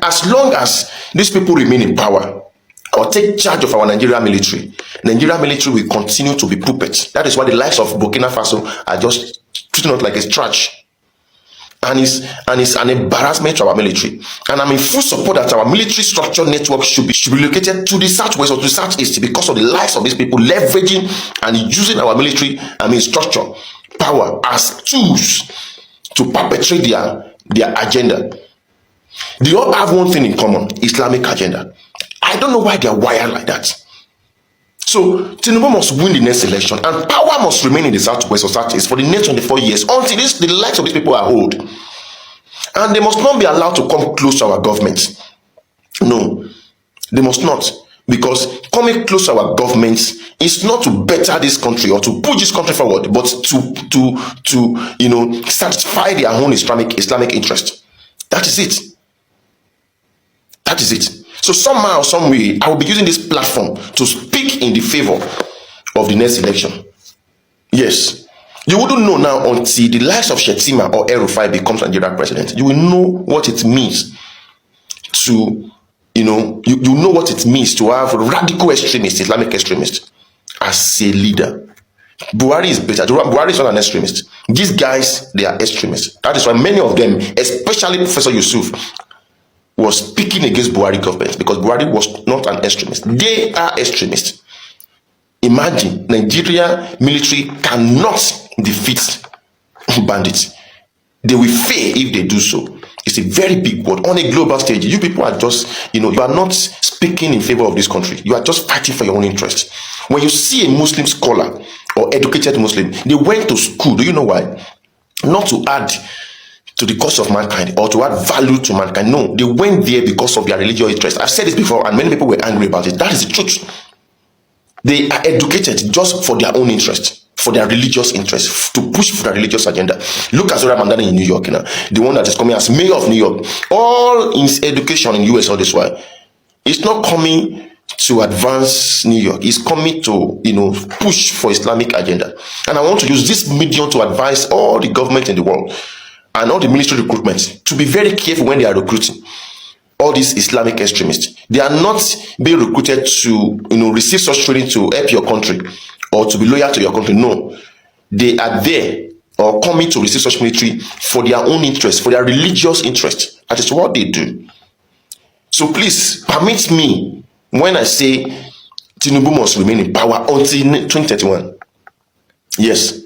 as long as these people remain in power or take charge of our Nigerian military will continue to be puppets. That is why the likes of Burkina Faso are just treating us like it's trash. And it's an embarrassment to our military. And I'm in full support that our military structure network should be located to the southwest or to the southeast because of the lives of these people leveraging and using our military, structure, power as tools to perpetrate their agenda. They all have one thing in common: Islamic agenda. I don't know why they are wired like that. So Tinubu must win the next election, and power must remain in the southwest or southeast for the next 24 years until the likes of these people are old. And they must not be allowed to come close to our government. No, they must not, because coming close to our government is not to better this country or to push this country forward, but to satisfy their own Islamic interest. That is it. That is it. So somehow, some way, I will be using this platform to speak in the favor of the next election. Yes. You wouldn't know now until the likes of Shetima or El-Rufai becomes Nigerian president. You will know what it means to, you know what it means to have radical extremists, Islamic extremists, as a leader. Buhari is better. Buhari is not an extremist. These guys, they are extremists. That is why many of them, especially Professor Yusuf, was speaking against Buhari government, because Buhari was not an extremist. They are extremists. Imagine, Nigeria military cannot defeat bandits. They will fail if they do so. It's a very big word on a global stage. You people are just, you are not speaking in favor of this country. You are just fighting for your own interest. When you see a Muslim scholar or educated Muslim, they went to school. Do you know why? Not to add to the cause of mankind or to add value to mankind. No, they went there because of their religious interest. I've said this before, and many people were angry about it. That is the truth. They are educated just for their own interest, for their religious interest, to push for their religious agenda. Look at Zora Mandani in New York, the one that is coming as mayor of New York. All his education in US all this while, it's not coming to advance New York. It's coming to, push for Islamic agenda. And I want to use this medium to advise all the government in the world and all the military recruitment to be very careful when they are recruiting all these Islamic extremists. They are not being recruited to, receive such training to help your country or to be loyal to your country. No, they are there or coming to receive such military for their own interest, for their religious interest. That is what they do. So please permit me when I say Tinubu must remain in power until 2031. Yes.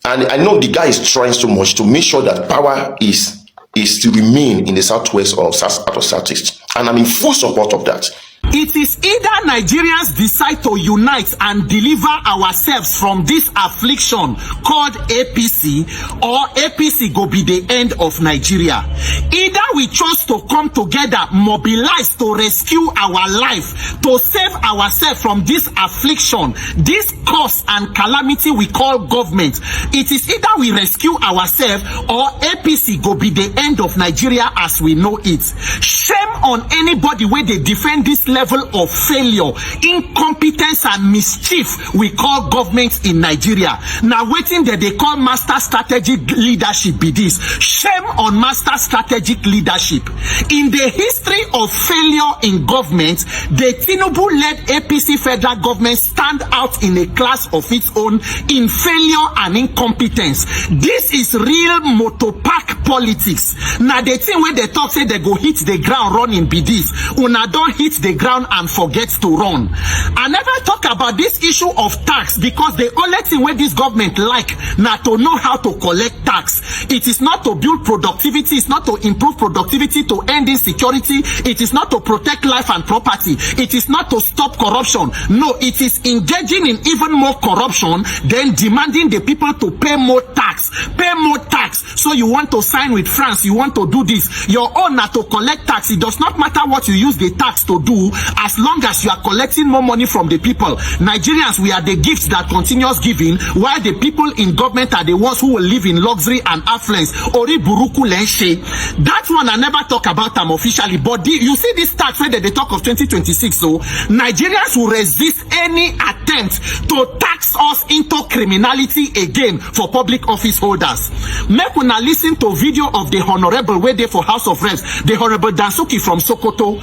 And I know the guy is trying so much to make sure that power is to remain in the southwest or southeast. And I'm in full support of that. It is either Nigerians decide to unite and deliver ourselves from this affliction called APC, or APC go be the end of Nigeria. Either we chose to come together, mobilize to rescue our life, to save ourselves from this affliction, this curse and calamity we call government. It is either we rescue ourselves or APC go be the end of Nigeria as we know it. Shame on anybody where they defend this level of failure, incompetence and mischief we call governments in Nigeria. Now waiting that they call master strategic leadership be this. Shame on master strategic leadership. In the history of failure in government, the Tinubu-led APC federal government stand out in a class of its own in failure and incompetence. This is real motopark politics. Now the thing when they talk say they go hit the ground running be this. Una don't hit the ground and forget to run. I never talk about this issue of tax because the only thing where this government like not to know how to collect tax. It is not to build productivity, it's not to improve productivity, to end insecurity, it is not to protect life and property, it is not to stop corruption. No, it is engaging in even more corruption, then demanding the people to pay more tax. Pay more tax. So you want to sign with France, you want to do this. Your own not to collect tax. It does not matter what you use the tax to do, as long as you are collecting more money from the people. Nigerians, we are the gifts that continues giving, while the people in government are the ones who will live in luxury and affluence. Ori buruku lenshe. That one I never talk about them officially, but you see this tax where they talk of 2026. So Nigerians will resist any attempt to tax us into criminality again for public office holders. Make una listen to video of the honorable way there for House of Reps, the Honorable Dansuki from Sokoto,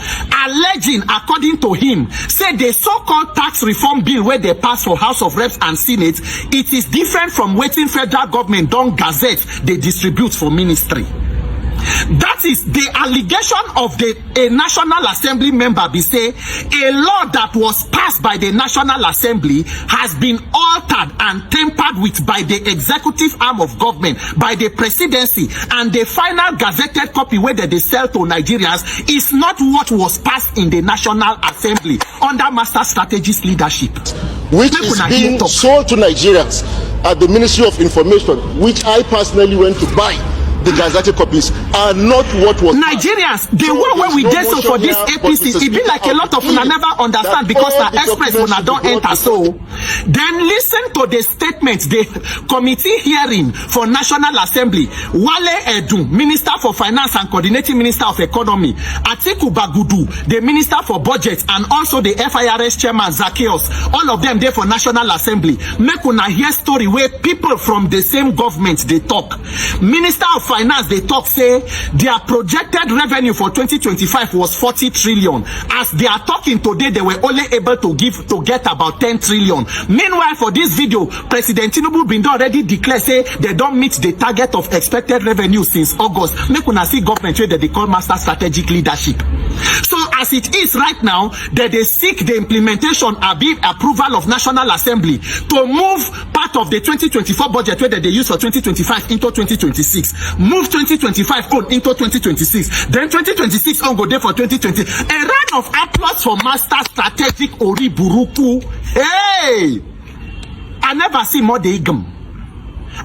alleging, according to him, say the so-called tax reform bill where they pass for House of Reps and Senate, it is different from waiting federal government don gazette they distribute for ministry. That is the allegation of a National Assembly member be say a law that was passed by the National Assembly has been altered and tampered with by the executive arm of government, by the presidency, and the final gazetted copy where they sell to Nigerians is not what was passed in the National Assembly under Master Strategist leadership, which is being sold to Nigerians at the Ministry of Information, which I personally went to buy. The gazetted copies are not what was Nigerians. The one where we did so for this APC, it be like a lot of una never understand because the express una don't enter. So then listen to the statement, the committee hearing for National Assembly. Wale Edun, Minister for Finance and Coordinating Minister of Economy, Atiku Bagudu, the Minister for Budget, and also the FIRS Chairman Zacchaeus, all of them there for National Assembly. Make una hear story where people from the same government they talk. Minister of Finance they talk say their projected revenue for 2025 was 40 trillion. As they are talking today, they were only able to get about 10 trillion. Meanwhile, for this video, President Tinubu been already declare say they don't meet the target of expected revenue since August. Make una see government where they call Master Strategic Leadership. So as it is right now, that they seek the implementation and approval of National Assembly to move part of the 2024 budget where they use for 2025 into 2026. Move 2025 code into 2026. Then 2026 on go there for 2020. A round of applause for Master Strategic Oriburuku. Hey! I never see more the igum.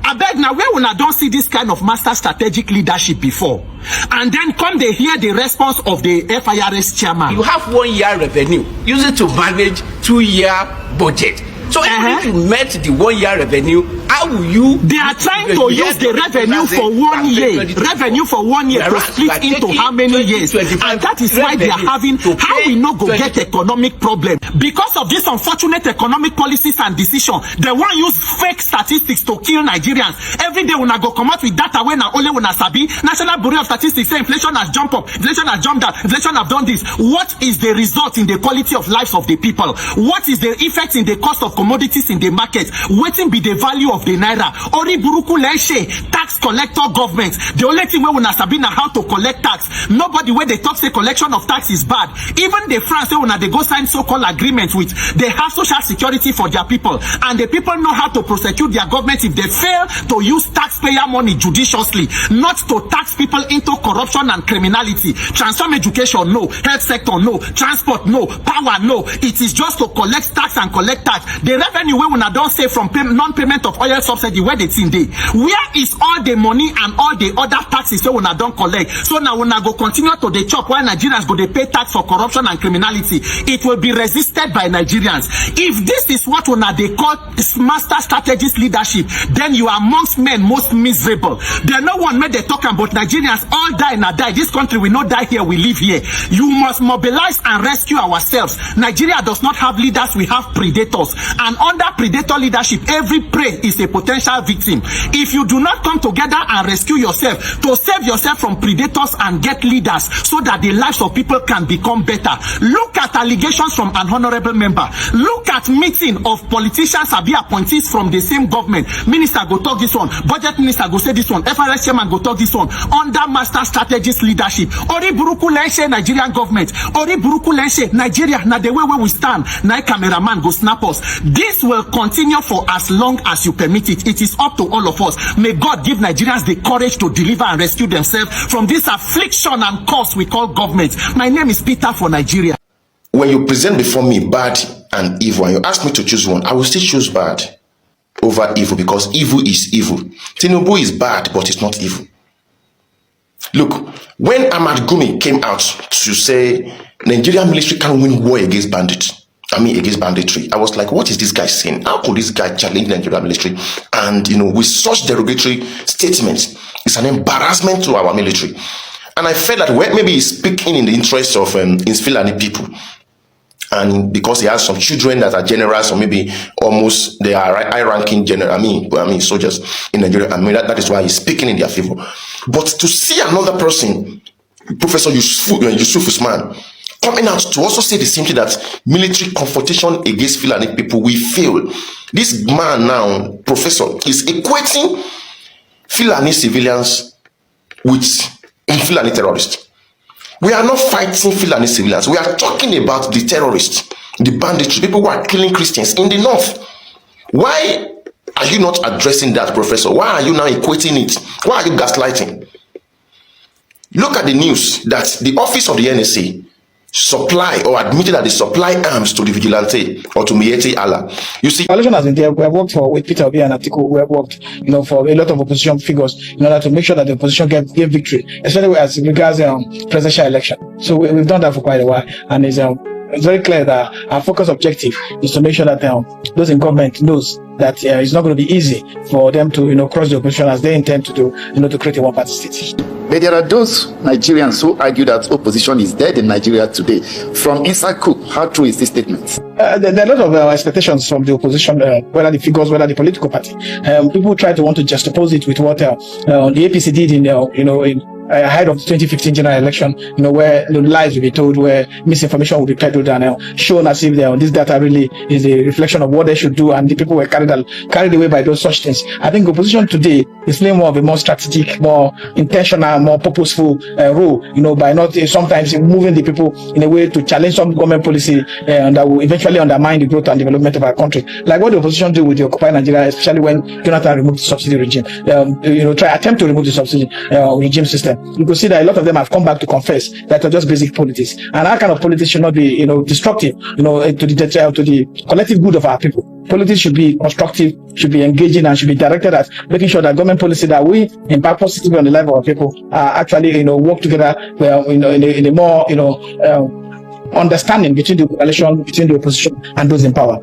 I beg now, where when I don't see this kind of Master Strategic Leadership before, and then come they hear the response of the FIRS chairman. You have 1 year revenue, use it to manage 2-year budget. So if you met the 1 year revenue, how will you? They are trying to use the revenue for 1 year. Revenue for 1 year to split into how many years? And that is why they are having how we not go get economic problem. Because of this unfortunate economic policies and decision, they want use fake statistics to kill Nigerians. Every day when I go come out with data when I only when I sabi, National Bureau of Statistics say inflation has jumped up, inflation has jumped down, inflation have done this. What is the result in the quality of lives of the people? What is the effect in the cost of commodities in the market? Waiting be the value of the naira. Ori buruku leshe tax collector government. The only thing we wanna sabi na how to collect tax. Nobody where they talk say collection of tax is bad. Even the France when they go sign so-called agreement with, they have social security for their people, and the people know how to prosecute their government if they fail to use taxpayer money judiciously, not to tax people into corruption and criminality. Transform education no, health sector no, transport no, power no. It is just to collect tax and collect tax. The revenue we una don't say from non-payment of oil subsidy where they think they. Where is all the money and all the other taxes we una don't collect? So now una go continue to the chop while Nigerians go they pay tax for corruption and criminality. It will be resisted by Nigerians. If this is what una they call Master Strategist Leadership, then you are amongst men most miserable. There no one made they talk about Nigerians all die and die. This country will not die here, we live here. You must mobilize and rescue ourselves. Nigeria does not have leaders, we have predators. And under predator leadership, every prey is a potential victim. If you do not come together and rescue yourself, to save yourself from predators and get leaders so that the lives of people can become better. Look at allegations from an honorable member. Look at meeting of politicians and be appointees from the same government. Minister go talk this one, budget minister go say this one, FRS chairman go talk this one. Under Master Strategist Leadership, Ori Buruku Lenshe Nigerian government, Ori Buruku Lenshe Nigeria, na the way where we stand, na cameraman go snap us. This will continue for as long as you permit it. It is up to all of us. May God give Nigerians the courage to deliver and rescue themselves from this affliction and curse we call government. My name is Peter for Nigeria. When you present before me bad and evil, and you ask me to choose one, I will still choose bad over evil, because evil is evil. Tinubu is bad, but it's not evil. Look, when Ahmad Gumi came out to say Nigerian military can win war against bandits, against banditry, I was like, what is this guy saying? How could this guy challenge the Nigerian military? And, with such derogatory statements, it's an embarrassment to our military. And I felt that maybe he's speaking in the interest of his Fulani people. And because he has some children that are generals, or maybe almost they are high-ranking soldiers in Nigeria. That is why he's speaking in their favor. But to see another person, Professor Yusuf Usman, coming out to also say the same thing, that military confrontation against Fulani people will fail. This man now, Professor, is equating Fulani civilians with Fulani terrorists. We are not fighting Fulani civilians. We are talking about the terrorists, the bandits, people who are killing Christians in the north. Why are you not addressing that, Professor? Why are you now equating it? Why are you gaslighting? Look at the news that the office of the NSA supply or admitted that they supply arms to the vigilante or to Miyetti Allah. You see, coalition has been there. We have worked with Peter Obi and Atiku. We have worked, for a lot of opposition figures in order to make sure that the opposition get victory, especially as regards presidential election. So we've done that for quite a while, and it's very clear that our focus objective is to make sure that those in government knows that it's not going to be easy for them to cross the opposition as they intend to do, to create a one-party state. But there are those Nigerians who argue that opposition is dead in Nigeria today. From inside coup, how true is this statement? There are a lot of expectations from the opposition, whether the figures, whether the political party. People try to want to juxtapose it with what the APC did in ahead of the 2015 general election, where lies will be told, where misinformation will be peddled and shown as if this data really is a reflection of what they should do, and the people were carried away by those such things. I think opposition today is playing more of a more strategic, more intentional, more purposeful role, by not sometimes moving the people in a way to challenge some government policy that will eventually undermine the growth and development of our country. Like what the opposition do with the Occupy Nigeria, especially when Jonathan removed the subsidy regime, attempt to remove the subsidy regime system. You could see that a lot of them have come back to confess that are just basic politics, and that kind of politics should not be, destructive, to the collective good of our people. Politics should be constructive, should be engaging, and should be directed at making sure that government policy that we impact positively on the life of our people actually, work together, in a more, understanding between the coalition, between the opposition, and those in power.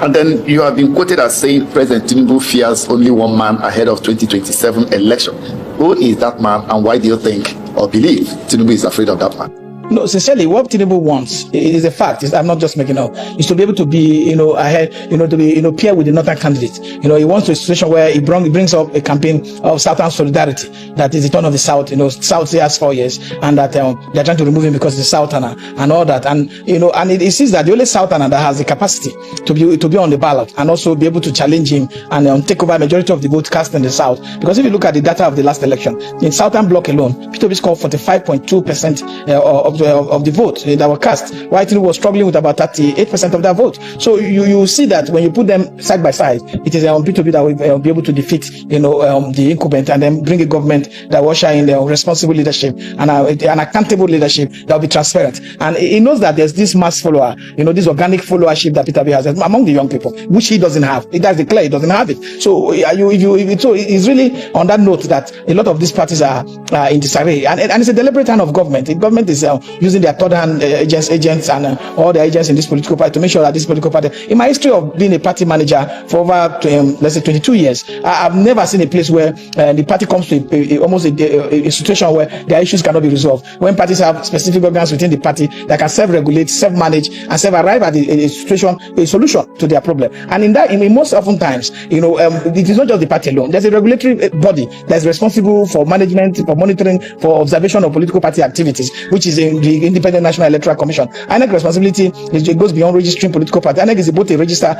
And then you have been quoted as saying President Tinubu fears only one man ahead of 2027 election. Who is that man, and why do you think or believe Tinubu is afraid of that man? No, sincerely, what Tinubu wants is a fact. I'm not just making up. Is to be able to be, ahead, to be, pair with the northern candidate. He wants a situation where he brings up a campaign of Southern solidarity. That is the turn of the South. South has 4 years, and that they're trying to remove him because he's a Southerner and all that. And and it seems that the only Southerner that has the capacity to be on the ballot and also be able to challenge him and take over a majority of the vote cast in the South. Because if you look at the data of the last election, in Southern Bloc alone, Peter Obi scored 45.2% of the vote that were cast, while Tinubu was struggling with about 38% of that vote. So you see that when you put them side by side, it is Peter Obi that will be able to defeat the incumbent and then bring a government that will usher in responsible leadership and an accountable leadership that will be transparent. And he knows that there's this mass follower, this organic followership that Peter Obi has among the young people, which he doesn't have. It does declare he doesn't have it. So so it's really on that note that a lot of these parties are in disarray, and it's a deliberate hand of government. The government is using their third-hand agents and all the agents in this political party to make sure that this political party. In my history of being a party manager for over, let's say, 22 years, I've never seen a place where the party comes to almost a situation where their issues cannot be resolved. When parties have specific organs within the party that can self-regulate, self-manage, and self-arrive at a solution to their problem. And in most often times, it is not just the party alone. There's a regulatory body that's responsible for management, for monitoring, for observation of political party activities, which is the Independent National Electoral Commission. INEC responsibility goes beyond registering political parties. INEC is both a registrar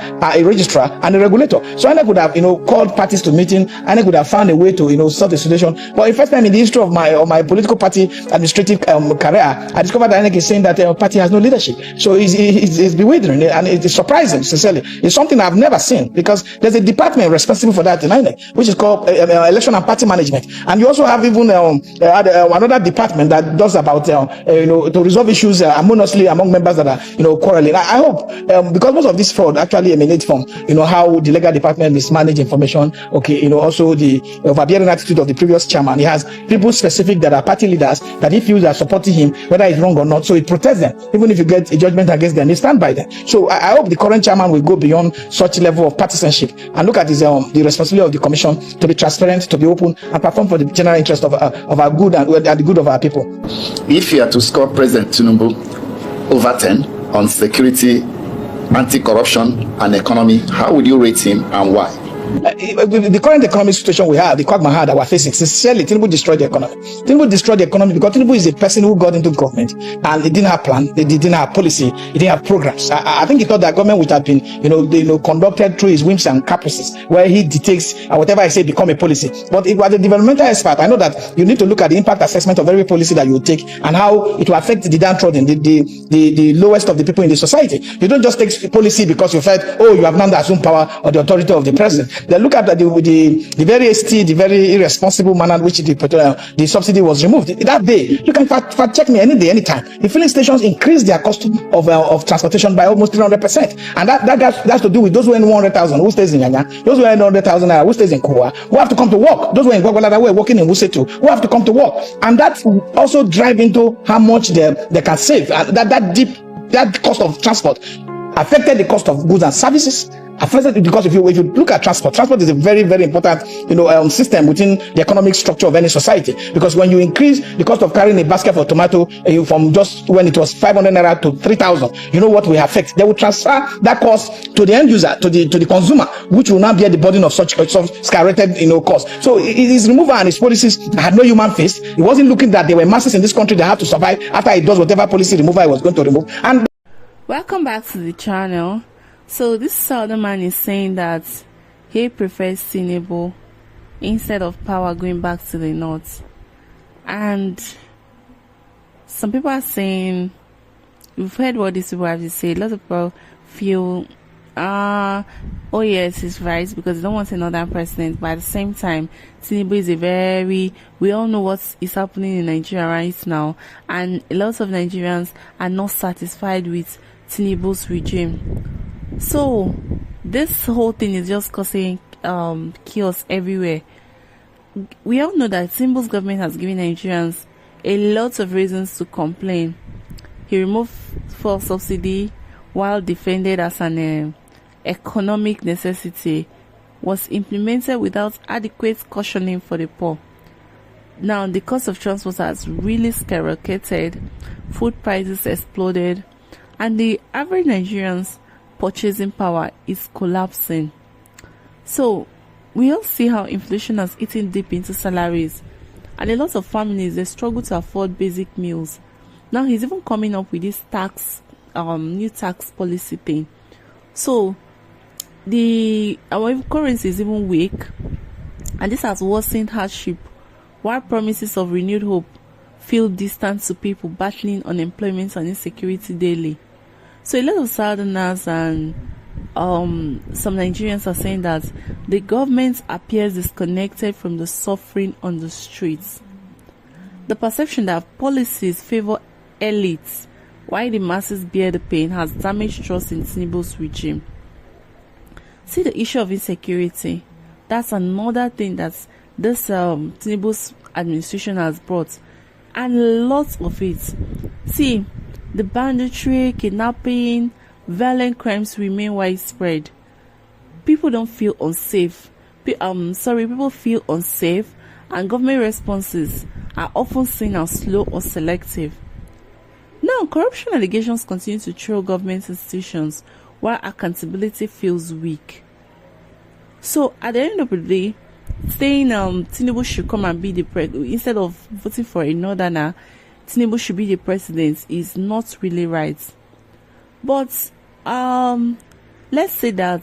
and a regulator. So INEC would have called parties to meeting. INEC would have found a way to sort the situation. But the first time in the history of my political party administrative career, I discovered that INEC is saying that the party has no leadership. So it's bewildering and it's surprising. Sincerely, it's something I've never seen, because there's a department responsible for that in INEC, which is called election and party management. And you also have even another department that does about to resolve issues harmoniously among members that are quarreling. I hope because most of this fraud actually emanates from how the legal department mismanage information. Also the overbearing attitude of the previous chairman. He has people specific that are party leaders that he feels are supporting him, whether it's wrong or not. So it protects them. Even if you get a judgment against them, they stand by them. So I hope the current chairman will go beyond such level of partisanship and look at the responsibility of the commission to be transparent, to be open, and perform for the general interest of our good and the good of our people. If you are to score President Tinubu over 10 on security, anti-corruption, and economy, how would you rate him and why? The current economic situation we have, the quagmire that we're facing, sincerely, Tinubu destroyed the economy. Tinubu destroyed the economy because Tinubu is a person who got into government and he didn't have plan, he didn't have policy, he didn't have programs. I think he thought that government would have been, conducted through his whims and caprices, where he dictates and whatever I say become a policy. But it was a developmental expert. I know that you need to look at the impact assessment of every policy that you take and how it will affect the downtrodden, the lowest of the people in the society. You don't just take policy because you felt, you have now assumed power or the authority of the president. They look at the very hasty, the very irresponsible manner in which the subsidy was removed. That day, you can fact check me any day, anytime. The filling stations increased their cost of transportation by almost 300%. And that has to do with those who earn 100,000 who stays in Yanya, those who earn 100,000 who stays in Kowa, who have to come to work, those who are in Gwagwalada who are working in Wusetu, who have to come to work. And that also drive into how much they can save. And that cost of transport affected the cost of goods and services. Affected because if you look at transport is a very, very important system within the economic structure of any society. Because when you increase the cost of carrying a basket for tomato from just when it was 500 naira to 3,000, you know what will affect? They will transfer that cost to the end user, to the consumer, which will now bear the burden of such skyrocketed cost. So his removal and his policies had no human face. He wasn't looking that there were masses in this country that had to survive after he does whatever policy removal he was going to remove. And welcome back to the channel. So this southern man is saying that he prefers Tinubu instead of power going back to the north. And some people are saying, we've heard what these people have to say. Lots of people feel, oh yes, he's right, because they don't want another president. But at the same time, Tinubu is we all know what is happening in Nigeria right now. And a lot of Nigerians are not satisfied with Tinubu's regime. So this whole thing is just causing chaos everywhere. We all know that Tinubu's government has given Nigerians a lot of reasons to complain. He removed fuel subsidy while defended as an economic necessity, was implemented without adequate cautioning for the poor. Now the cost of transport has really skyrocketed, food prices exploded, and the average Nigerians purchasing power is collapsing. So we all see how inflation has eaten deep into salaries, and a lot of families, they struggle to afford basic meals. Now he's even coming up with this new tax policy thing. So our currency is even weak, and this has worsened hardship, while promises of renewed hope feel distant to people battling unemployment and insecurity daily. So a lot of Southerners and some Nigerians are saying that the government appears disconnected from the suffering on the streets. The perception that policies favor elites while the masses bear the pain has damaged trust in Tinubu's regime. See, the issue of insecurity, that's another thing that this Tinubu's administration has brought, and lots of it. See, the banditry, kidnapping, violent crimes remain widespread. People don't feel unsafe. People feel unsafe, and government responses are often seen as slow or selective. Now, corruption allegations continue to trail government institutions, while accountability feels weak. So, at the end of the day, saying Tinubu should come and be the president instead of voting for a northerner, Tinubu should be the president, is not really right. But let's say that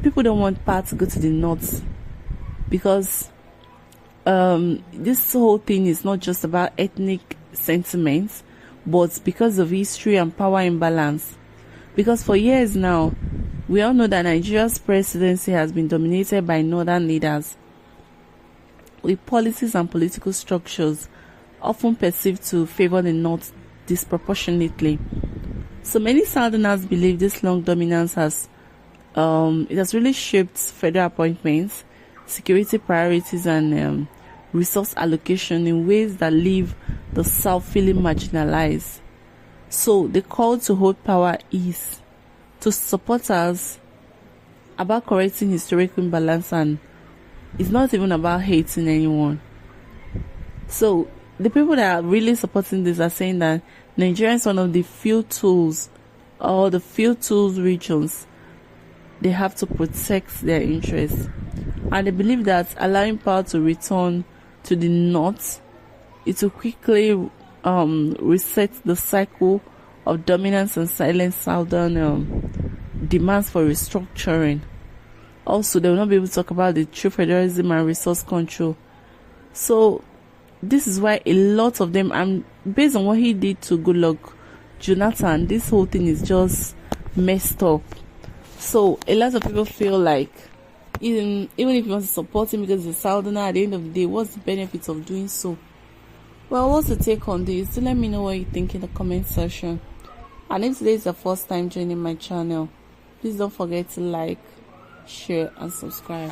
people don't want power to go to the north, because this whole thing is not just about ethnic sentiments, but because of history and power imbalance. Because for years now, we all know that Nigeria's presidency has been dominated by northern leaders, with policies and political structures often perceived to favor the north disproportionately. So many Southerners believe this long dominance has really shaped federal appointments, security priorities, and resource allocation in ways that leave the South feeling marginalized. So the call to hold power is to supporters about correcting historical imbalance, and it's not even about hating anyone. So the people that are really supporting this are saying that Nigeria is one of the few tools, or the few tools regions, they have to protect their interests. and they believe that allowing power to return to the north, it will quickly reset the cycle of dominance and silent southern demands for restructuring. Also, they will not be able to talk about the true federalism and resource control. So this is why a lot of them, and based on what he did to Goodluck Jonathan, this whole thing is just messed up. So a lot of people feel like even if you want to support him because he's a southerner, at the end of the day, what's the benefit of doing so? Well, what's the take on this? So let me know what you think in the comment section. And if today is the first time joining my channel, please don't forget to like, share and subscribe.